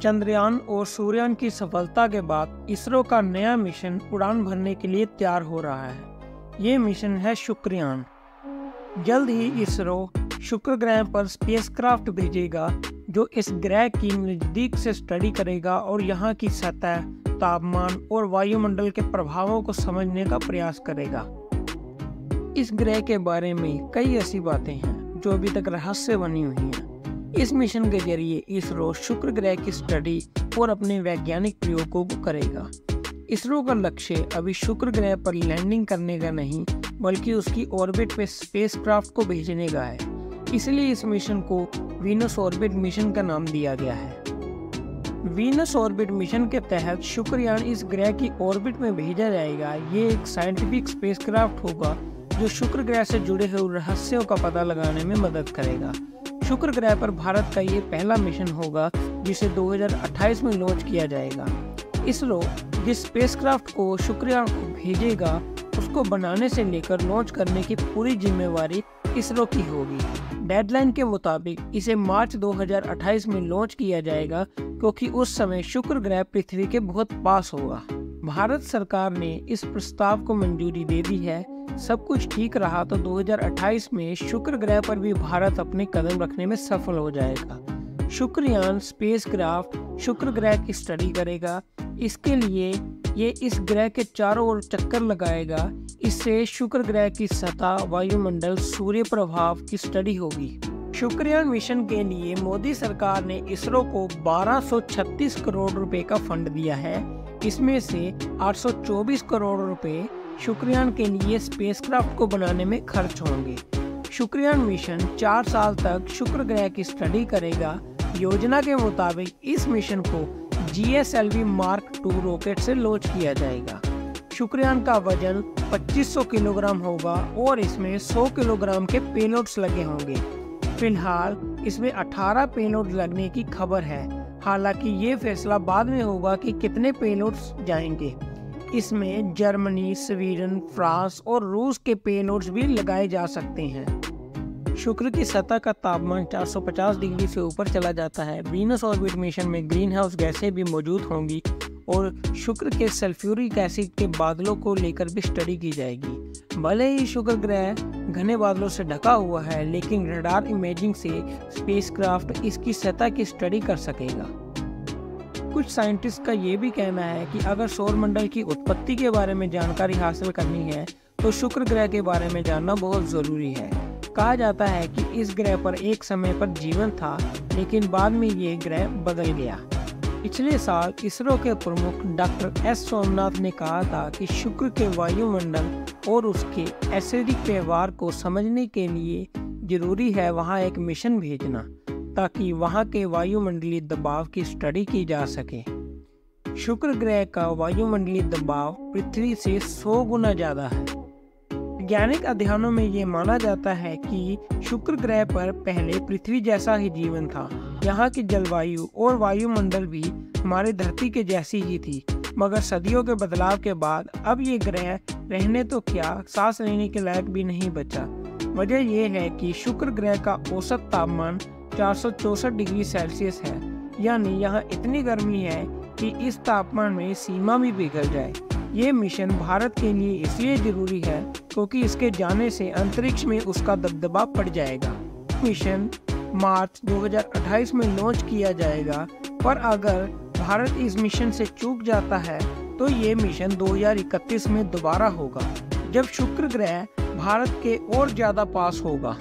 चंद्रयान और सूर्ययान की सफलता के बाद इसरो का नया मिशन उड़ान भरने के लिए तैयार हो रहा है। ये मिशन है शुक्रयान। जल्द ही इसरो शुक्र ग्रह पर स्पेसक्राफ्ट भेजेगा जो इस ग्रह की नजदीक से स्टडी करेगा और यहाँ की सतह, तापमान और वायुमंडल के प्रभावों को समझने का प्रयास करेगा। इस ग्रह के बारे में कई ऐसी बातें हैं जो अभी तक रहस्य बनी हुई हैं। इस मिशन के जरिए इसरो शुक्र ग्रह की स्टडी और अपने वैज्ञानिक प्रयोगों को करेगा। इसरो का लक्ष्य अभी शुक्र ग्रह पर लैंडिंग करने का नहीं बल्कि उसकी ऑर्बिट पे स्पेसक्राफ्ट को भेजने का है। इसलिए इस मिशन को वीनस ऑर्बिट मिशन का नाम दिया गया है। वीनस ऑर्बिट मिशन के तहत शुक्रयान इस ग्रह की ऑर्बिट में भेजा जाएगा। ये एक साइंटिफिक स्पेसक्राफ्ट होगा जो शुक्र ग्रह से जुड़े हुए रहस्यों का पता लगाने में मदद करेगा। शुक्र ग्रह पर भारत का ये पहला मिशन होगा जिसे 2028 में लॉन्च किया जाएगा। इसरो जिस स्पेसक्राफ्ट को शुक्रयान को भेजेगा उसको बनाने से लेकर लॉन्च करने की पूरी जिम्मेवारी इसरो की होगी। डेडलाइन के मुताबिक इसे मार्च 2028 में लॉन्च किया जाएगा क्योंकि उस समय शुक्र ग्रह पृथ्वी के बहुत पास होगा। भारत सरकार ने इस प्रस्ताव को मंजूरी दे दी है। सब कुछ ठीक रहा तो 2028 में शुक्र ग्रह पर भी भारत अपने कदम रखने में सफल हो जाएगा। शुक्रयान स्पेसक्राफ्ट शुक्र ग्रह की स्टडी करेगा। इसके लिए ये इस ग्रह के चारों ओर चक्कर लगाएगा। इससे शुक्र ग्रह की सतह, वायुमंडल, सूर्य प्रभाव की स्टडी होगी। शुक्रयान मिशन के लिए मोदी सरकार ने इसरो को 1236 करोड़ रुपए का फंड दिया है। इसमें से 824 करोड़ रुपए शुक्रयान के लिए स्पेसक्राफ्ट को बनाने में खर्च होंगे। शुक्रयान मिशन 4 साल तक शुक्र ग्रह की स्टडी करेगा। योजना के मुताबिक इस मिशन को GSLV Mark II रॉकेट से लॉन्च किया जाएगा। शुक्रयान का वजन 2500 किलोग्राम होगा और इसमें 100 किलोग्राम के पेलोड्स लगे होंगे। फिलहाल इसमें 18 पेलोड लगने की खबर है। हालांकि ये फैसला बाद में होगा कि कितने पेलोड्स जाएंगे। इसमें जर्मनी, स्वीडन, फ्रांस और रूस के पेलोड्स भी लगाए जा सकते हैं। शुक्र की सतह का तापमान 450 डिग्री से ऊपर चला जाता है। वीनस ऑर्बिट मिशन में ग्रीन हाउस गैसें भी मौजूद होंगी और शुक्र के सल्फ्यूरिक एसिड के बादलों को लेकर भी स्टडी की जाएगी। भले ही शुक्र ग्रह घने बादलों से ढका हुआ है लेकिन रडार इमेजिंग से स्पेसक्राफ्ट इसकी सतह की स्टडी कर सकेगा। कुछ साइंटिस्ट का ये भी कहना है कि अगर सौरमंडल की उत्पत्ति के बारे में जानकारी हासिल करनी है तो शुक्र ग्रह के बारे में जानना बहुत जरूरी है। कहा जाता है कि इस ग्रह पर एक समय पर जीवन था लेकिन बाद में ये ग्रह बदल गया। पिछले साल इसरो के प्रमुख डॉक्टर S सोमनाथ ने कहा था कि शुक्र के वायुमंडल और उसके एसिडिक व्यवहार को समझने के लिए जरूरी है वहाँ एक मिशन भेजना ताकि वहाँ के वायुमंडलीय दबाव की स्टडी की जा सके। शुक्र ग्रह का वायुमंडलीय दबाव पृथ्वी से 100 गुना ज्यादा है। वैज्ञानिक अध्ययनों में ये माना जाता है कि शुक्र ग्रह पर पहले पृथ्वी जैसा ही जीवन था। यहाँ की जलवायु और वायुमंडल भी हमारे धरती के जैसी ही थी, मगर सदियों के बदलाव के बाद अब ये ग्रह रहने तो क्या सांस लेने के लायक भी नहीं बचा। वजह यह है कि शुक्र ग्रह का औसत तापमान 464 डिग्री सेल्सियस है, यानी यहाँ इतनी गर्मी है कि इस तापमान में सीमा भी पिघल जाए। ये मिशन भारत के लिए इसलिए जरूरी है क्योंकि इसके जाने से अंतरिक्ष में उसका दबदबा पड़ जाएगा। मिशन मार्च 2028 में लॉन्च किया जाएगा, पर अगर भारत इस मिशन से चूक जाता है तो ये मिशन 2031 में दोबारा होगा जब शुक्र ग्रह भारत के और ज्यादा पास होगा।